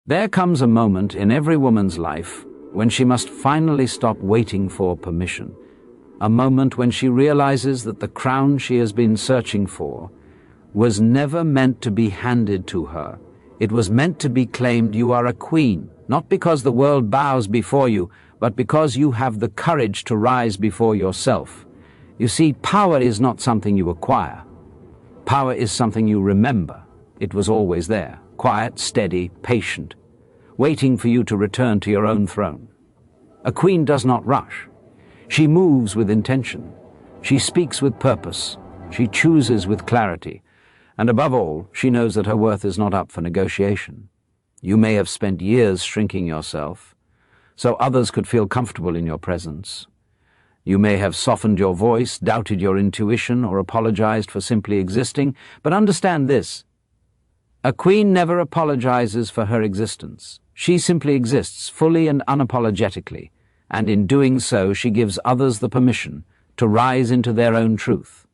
There comes a moment in every woman's life when she must finally stop waiting for permission. A moment when she realizes that the crown she has been searching for was never meant to be handed to her. It was meant to be claimed. You are a queen, not because the world bows before you, but because you have the courage to rise before yourself. You see, power is not something you acquire. Power is something you remember. It was always there, quiet, steady, patient, waiting for you to return to your own throne. A queen does not rush. She moves with intention. She speaks with purpose. She chooses with clarity. And above all, she knows that her worth is not up for negotiation. You may have spent years shrinking yourself, so others could feel comfortable in your presence. You may have softened your voice, doubted your intuition, or apologized for simply existing, but understand this. A queen never apologizes for her existence. She simply exists fully and unapologetically, and in doing so she gives others the permission to rise into their own truth.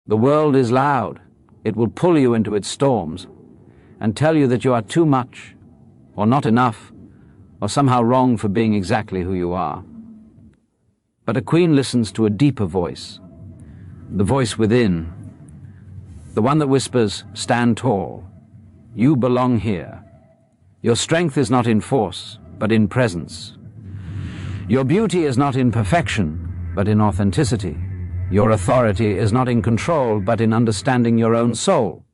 The world is loud. It will pull you into its storms and tell you that you are too much, or not enough, or somehow wrong for being exactly who you are. But a queen listens to a deeper voice, the voice within, the one that whispers, "Stand tall. You belong here. Your strength is not in force, but in presence. Your beauty is not in perfection, but in authenticity. Your authority is not in control, but in understanding your own soul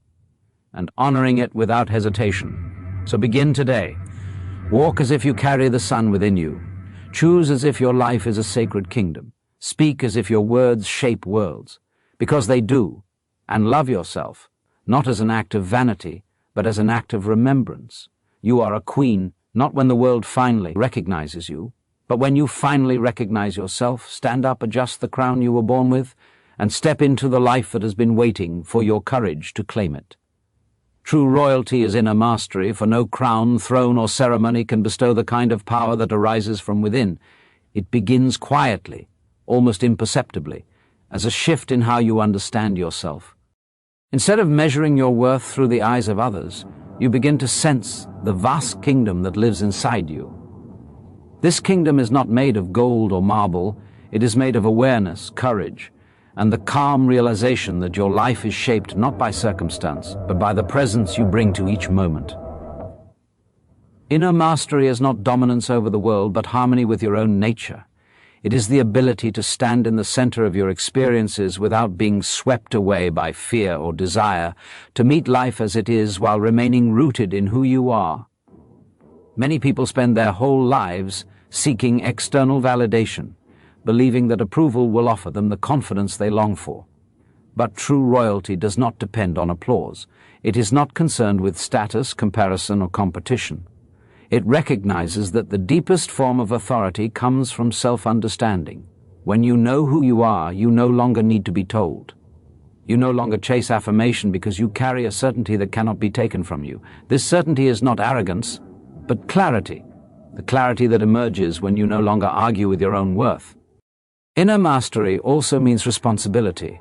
and honoring it without hesitation. So begin today. Walk as if you carry the sun within you. Choose as if your life is a sacred kingdom. Speak as if your words shape worlds, because they do. And love yourself, not as an act of vanity, but as an act of remembrance. You are a queen, not when the world finally recognizes you, but when you finally recognize yourself. Stand up, adjust the crown you were born with, and step into the life that has been waiting for your courage to claim it. True royalty is inner mastery, for no crown, throne, or ceremony can bestow the kind of power that arises from within. It begins quietly, almost imperceptibly, as a shift in how you understand yourself. Instead of measuring your worth through the eyes of others, you begin to sense the vast kingdom that lives inside you. This kingdom is not made of gold or marble. It is made of awareness, courage, and the calm realization that your life is shaped not by circumstance, but by the presence you bring to each moment. Inner mastery is not dominance over the world, but harmony with your own nature. It is the ability to stand in the center of your experiences without being swept away by fear or desire, to meet life as it is while remaining rooted in who you are. Many people spend their whole lives seeking external validation, believing that approval will offer them the confidence they long for. But true royalty does not depend on applause. It is not concerned with status, comparison, or competition. It recognizes that the deepest form of authority comes from self-understanding. When you know who you are, you no longer need to be told. You no longer chase affirmation because you carry a certainty that cannot be taken from you. This certainty is not arrogance, but clarity, the clarity that emerges when you no longer argue with your own worth. Inner mastery also means responsibility.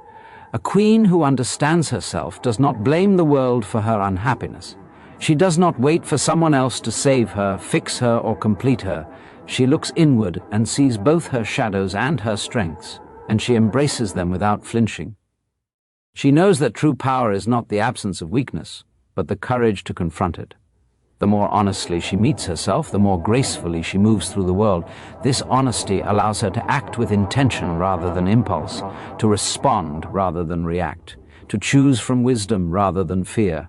A queen who understands herself does not blame the world for her unhappiness. She does not wait for someone else to save her, fix her, or complete her. She looks inward and sees both her shadows and her strengths, and she embraces them without flinching. She knows that true power is not the absence of weakness, but the courage to confront it. The more honestly she meets herself, the more gracefully she moves through the world. This honesty allows her to act with intention rather than impulse, to respond rather than react, to choose from wisdom rather than fear.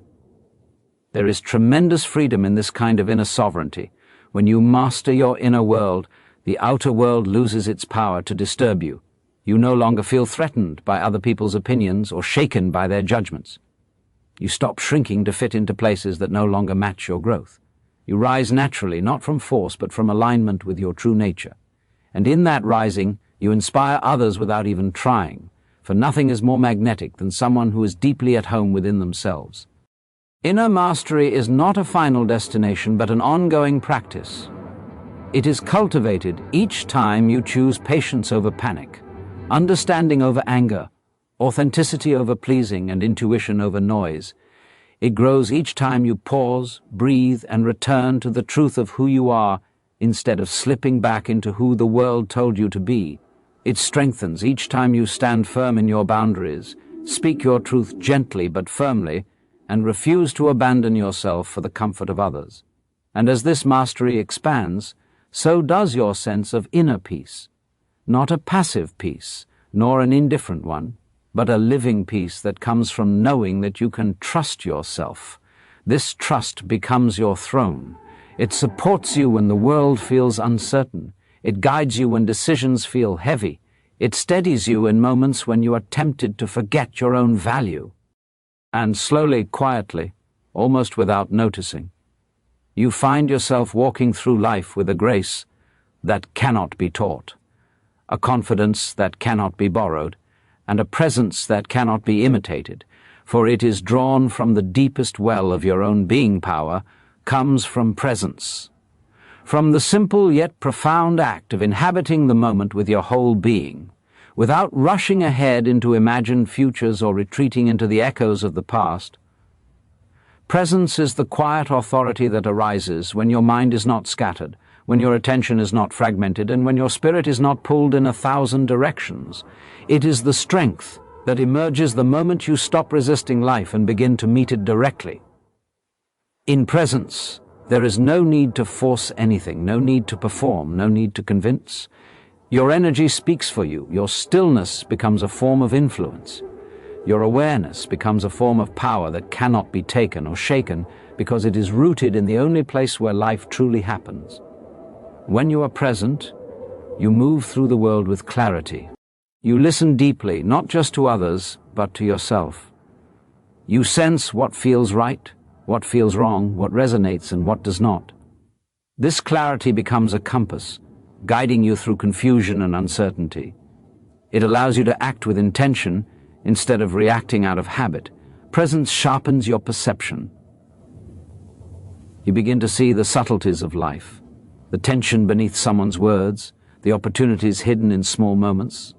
There is tremendous freedom in this kind of inner sovereignty. When you master your inner world, the outer world loses its power to disturb you. You no longer feel threatened by other people's opinions or shaken by their judgments. You stop shrinking to fit into places that no longer match your growth. You rise naturally, not from force, but from alignment with your true nature. And in that rising, you inspire others without even trying, for nothing is more magnetic than someone who is deeply at home within themselves. Inner mastery is not a final destination, but an ongoing practice. It is cultivated each time you choose patience over panic, understanding over anger, authenticity over pleasing, and intuition over noise. It grows each time you pause, breathe, and return to the truth of who you are instead of slipping back into who the world told you to be. It strengthens each time you stand firm in your boundaries, speak your truth gently but firmly, and refuse to abandon yourself for the comfort of others. And as this mastery expands, so does your sense of inner peace. Not a passive peace, nor an indifferent one, but a living peace that comes from knowing that you can trust yourself. This trust becomes your throne. It supports you when the world feels uncertain. It guides you when decisions feel heavy. It steadies you in moments when you are tempted to forget your own value. And slowly, quietly, almost without noticing, you find yourself walking through life with a grace that cannot be taught, a confidence that cannot be borrowed, and a presence that cannot be imitated, for it is drawn from the deepest well of your own being power, comes from presence. From the simple yet profound act of inhabiting the moment with your whole being, without rushing ahead into imagined futures or retreating into the echoes of the past. Presence is the quiet authority that arises when your mind is not scattered, when your attention is not fragmented, and when your spirit is not pulled in 1,000 directions. It is the strength that emerges the moment you stop resisting life and begin to meet it directly. In presence, there is no need to force anything, no need to perform, no need to convince. Your energy speaks for you. Your stillness becomes a form of influence. Your awareness becomes a form of power that cannot be taken or shaken because it is rooted in the only place where life truly happens. When you are present, you move through the world with clarity. You listen deeply, not just to others, but to yourself. You sense what feels right, what feels wrong, what resonates and what does not. This clarity becomes a compass, guiding you through confusion and uncertainty. It allows you to act with intention instead of reacting out of habit. Presence sharpens your perception. You begin to see the subtleties of life, the tension beneath someone's words, the opportunities hidden in small moments,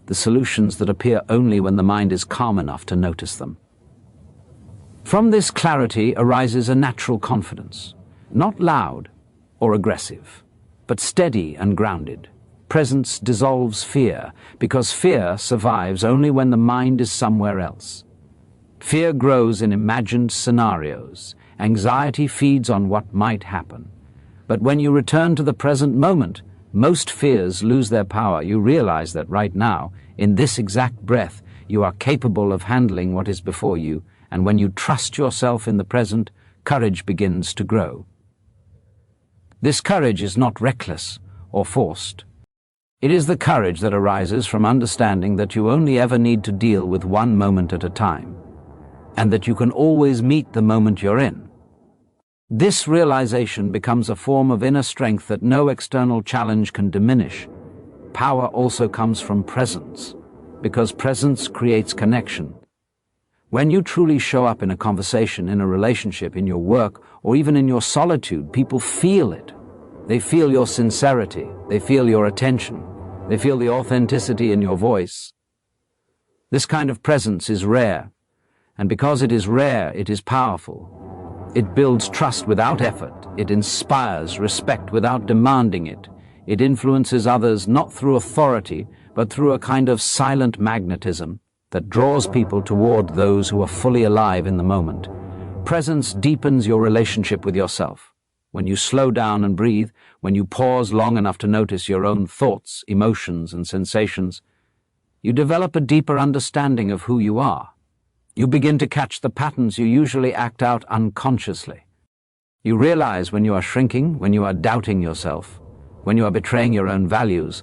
the solutions that appear only when the mind is calm enough to notice them. From this clarity arises a natural confidence, not loud or aggressive, but steady and grounded. Presence dissolves fear, because fear survives only when the mind is somewhere else. Fear grows in imagined scenarios. Anxiety feeds on what might happen. But when you return to the present moment, most fears lose their power. You realize that right now, in this exact breath, you are capable of handling what is before you, and when you trust yourself in the present, courage begins to grow. This courage is not reckless or forced. It is the courage that arises from understanding that you only ever need to deal with one moment at a time, and that you can always meet the moment you're in. This realization becomes a form of inner strength that no external challenge can diminish. Power also comes from presence, because presence creates connection. When you truly show up in a conversation, in a relationship, in your work, or even in your solitude, people feel it. They feel your sincerity. They feel your attention. They feel the authenticity in your voice. This kind of presence is rare, and because it is rare, it is powerful. It builds trust without effort. It inspires respect without demanding it. It influences others not through authority, but through a kind of silent magnetism that draws people toward those who are fully alive in the moment. Presence deepens your relationship with yourself. When you slow down and breathe, when you pause long enough to notice your own thoughts, emotions, and sensations, you develop a deeper understanding of who you are. You begin to catch the patterns you usually act out unconsciously. You realize when you are shrinking, when you are doubting yourself, when you are betraying your own values,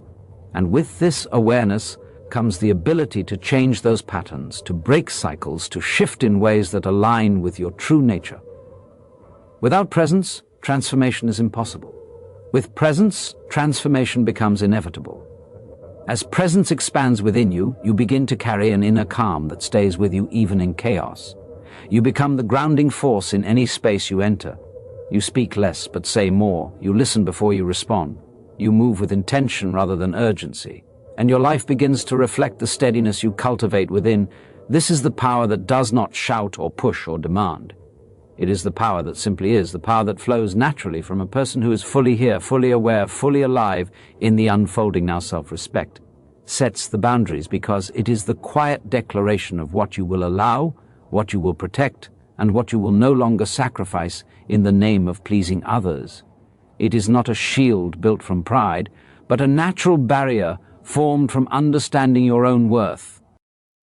and with this awareness comes the ability to change those patterns, to break cycles, to shift in ways that align with your true nature. Without presence, transformation is impossible. With presence, transformation becomes inevitable. As presence expands within you, you begin to carry an inner calm that stays with you even in chaos. You become the grounding force in any space you enter. You speak less but say more. You listen before you respond. You move with intention rather than urgency. And your life begins to reflect the steadiness you cultivate within, This is the power that does not shout or push or demand. It is the power that simply is, the power that flows naturally from a person who is fully here, fully aware, fully alive in the unfolding now self-respect. Sets the boundaries because it is the quiet declaration of what you will allow, what you will protect, and what you will no longer sacrifice in the name of pleasing others. It is not a shield built from pride, but a natural barrier formed from understanding your own worth.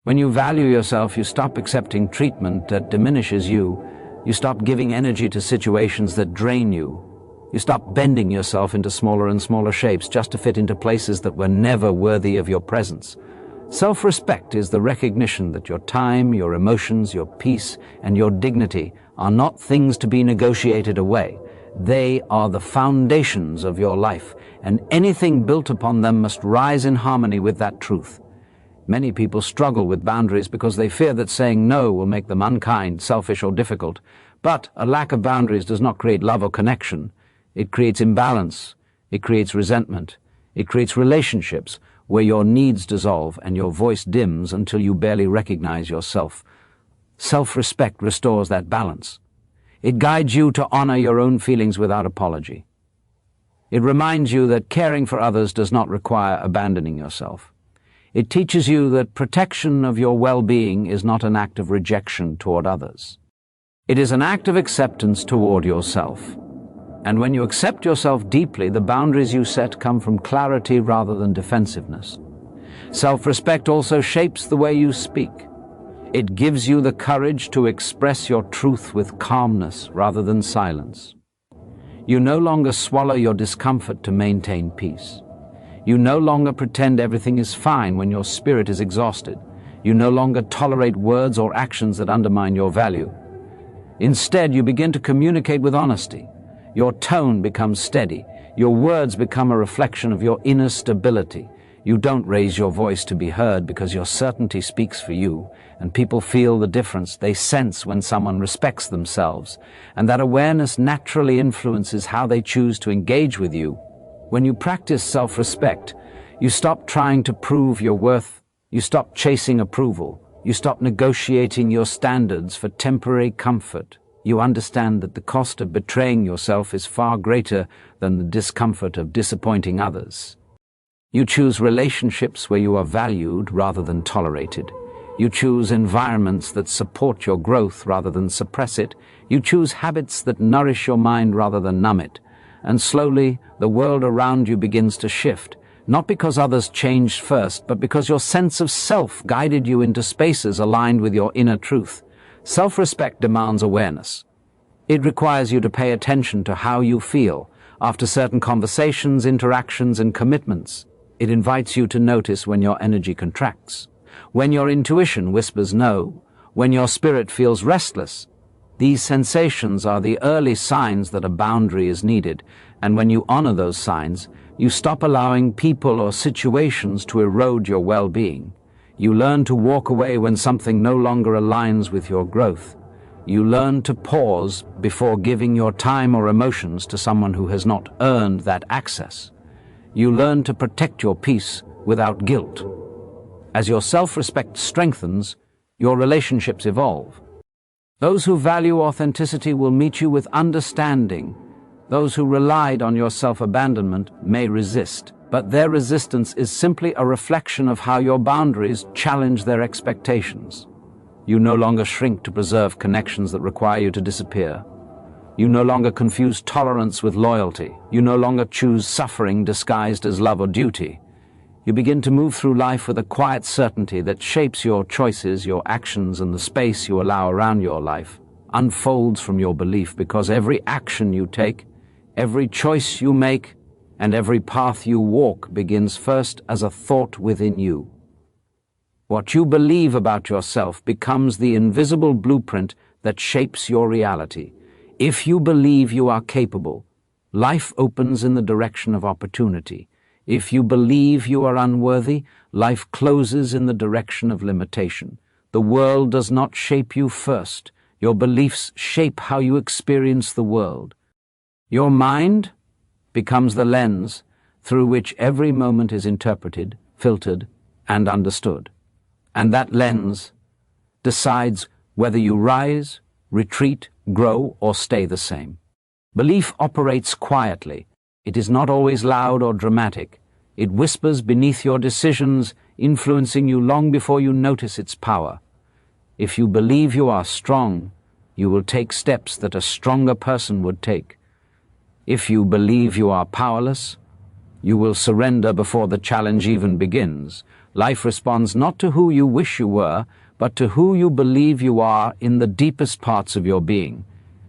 When you value yourself, you stop accepting treatment that diminishes you. You stop giving energy to situations that drain you. You stop bending yourself into smaller and smaller shapes just to fit into places that were never worthy of your presence. Self-respect is the recognition that your time, your emotions, your peace, and your dignity are not things to be negotiated away. They are the foundations of your life, and anything built upon them must rise in harmony with that truth. Many people struggle with boundaries because they fear that saying no will make them unkind, selfish, or difficult. But a lack of boundaries does not create love or connection. It creates imbalance. It creates resentment. It creates relationships where your needs dissolve and your voice dims until you barely recognize yourself. Self-respect restores that balance. It guides you to honor your own feelings without apology. It reminds you that caring for others does not require abandoning yourself. It teaches you that protection of your well-being is not an act of rejection toward others. It is an act of acceptance toward yourself. And when you accept yourself deeply, the boundaries you set come from clarity rather than defensiveness. Self-respect also shapes the way you speak. It gives you the courage to express your truth with calmness rather than silence. You no longer swallow your discomfort to maintain peace. You no longer pretend everything is fine when your spirit is exhausted. You no longer tolerate words or actions that undermine your value. Instead, you begin to communicate with honesty. Your tone becomes steady. Your words become a reflection of your inner stability. You don't raise your voice to be heard because your certainty speaks for you, and people feel the difference. They sense when someone respects themselves, and that awareness naturally influences how they choose to engage with you. When you practice self-respect, you stop trying to prove your worth. You stop chasing approval. You stop negotiating your standards for temporary comfort. You understand that the cost of betraying yourself is far greater than the discomfort of disappointing others. You choose relationships where you are valued rather than tolerated. You choose environments that support your growth rather than suppress it. You choose habits that nourish your mind rather than numb it. And slowly, the world around you begins to shift, not because others changed first, but because your sense of self guided you into spaces aligned with your inner truth. Self-respect demands awareness. It requires you to pay attention to how you feel after certain conversations, interactions, and commitments. It invites you to notice when your energy contracts, when your intuition whispers no, when your spirit feels restless. These sensations are the early signs that a boundary is needed, and when you honor those signs, you stop allowing people or situations to erode your well-being. You learn to walk away when something no longer aligns with your growth. You learn to pause before giving your time or emotions to someone who has not earned that access. You learn to protect your peace without guilt. As your self-respect strengthens, your relationships evolve. Those who value authenticity will meet you with understanding. Those who relied on your self-abandonment may resist, but their resistance is simply a reflection of how your boundaries challenge their expectations. You no longer shrink to preserve connections that require you to disappear. You no longer confuse tolerance with loyalty. You no longer choose suffering disguised as love or duty. You begin to move through life with a quiet certainty that shapes your choices, your actions, and the space you allow around your life unfolds from your belief, because every action you take, every choice you make, and every path you walk begins first as a thought within you. What you believe about yourself becomes the invisible blueprint that shapes your reality. If you believe you are capable, life opens in the direction of opportunity. If you believe you are unworthy, life closes in the direction of limitation. The world does not shape you first. Your beliefs shape how you experience the world. Your mind becomes the lens through which every moment is interpreted, filtered, and understood. And that lens decides whether you rise, retreat, grow, or stay the same. Belief operates quietly. It is not always loud or dramatic. It whispers beneath your decisions, influencing you long before you notice its power. If you believe you are strong, you will take steps that a stronger person would take. If you believe you are powerless, you will surrender before the challenge even begins. Life responds not to who you wish you were, but to who you believe you are in the deepest parts of your being.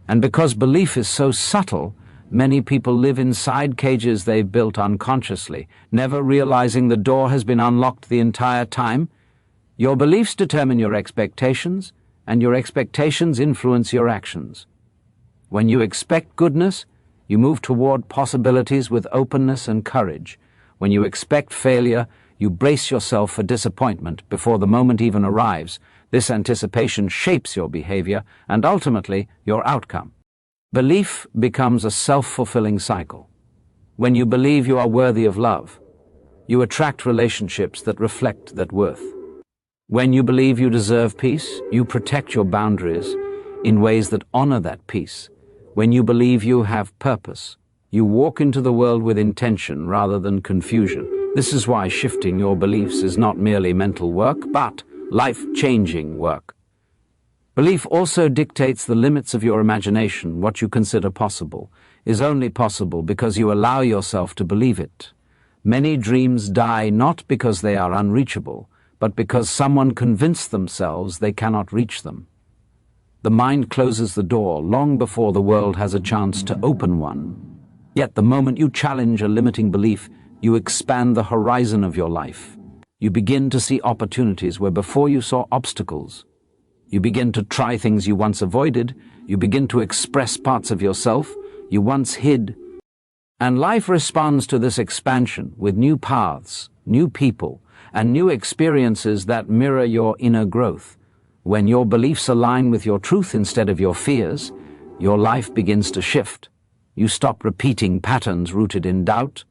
And because belief is so subtle, many people live inside cages they've built unconsciously, never realizing the door has been unlocked the entire time. Your beliefs determine your expectations, and your expectations influence your actions. When you expect goodness, you move toward possibilities with openness and courage. When you expect failure, you brace yourself for disappointment before the moment even arrives. This anticipation shapes your behavior and ultimately your outcome. Belief becomes a self-fulfilling cycle. When you believe you are worthy of love, you attract relationships that reflect that worth. When you believe you deserve peace, you protect your boundaries in ways that honor that peace. When you believe you have purpose, you walk into the world with intention rather than confusion. This is why shifting your beliefs is not merely mental work, but life-changing work. Belief also dictates the limits of your imagination. What you consider possible is only possible because you allow yourself to believe it. Many dreams die not because they are unreachable, but because someone convinced themselves they cannot reach them. The mind closes the door long before the world has a chance to open one. Yet the moment you challenge a limiting belief, you expand the horizon of your life. You begin to see opportunities where before you saw obstacles. You begin to try things you once avoided. You begin to express parts of yourself you once hid. And life responds to this expansion with new paths, new people, and new experiences that mirror your inner growth. When your beliefs align with your truth instead of your fears, your life begins to shift. You stop repeating patterns rooted in doubt.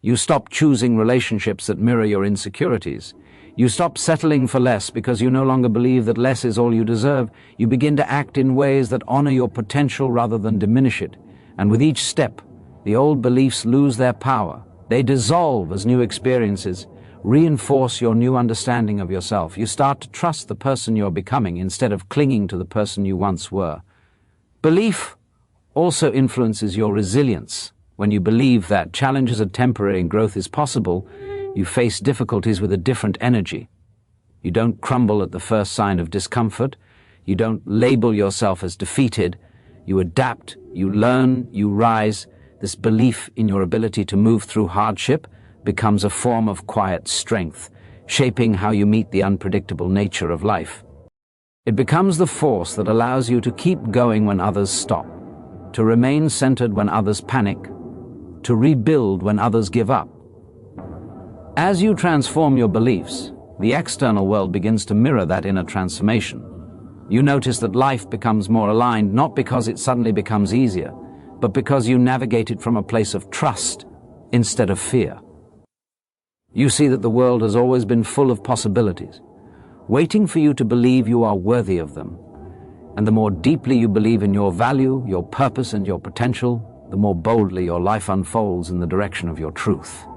You stop choosing relationships that mirror your insecurities. You stop settling for less because you no longer believe that less is all you deserve. You begin to act in ways that honor your potential rather than diminish it. And with each step, the old beliefs lose their power. They dissolve as new experiences reinforce your new understanding of yourself. You start to trust the person you're becoming instead of clinging to the person you once were. Belief also influences your resilience. When you believe that challenges are temporary and growth is possible, you face difficulties with a different energy. You don't crumble at the first sign of discomfort. You don't label yourself as defeated. You adapt, you learn, you rise. This belief in your ability to move through hardship becomes a form of quiet strength, shaping how you meet the unpredictable nature of life. It becomes the force that allows you to keep going when others stop, to remain centered when others panic, to rebuild when others give up. As you transform your beliefs, the external world begins to mirror that inner transformation. You notice that life becomes more aligned, not because it suddenly becomes easier, but because you navigate it from a place of trust instead of fear. You see that the world has always been full of possibilities, waiting for you to believe you are worthy of them. And the more deeply you believe in your value, your purpose, and your potential, the more boldly your life unfolds in the direction of your truth.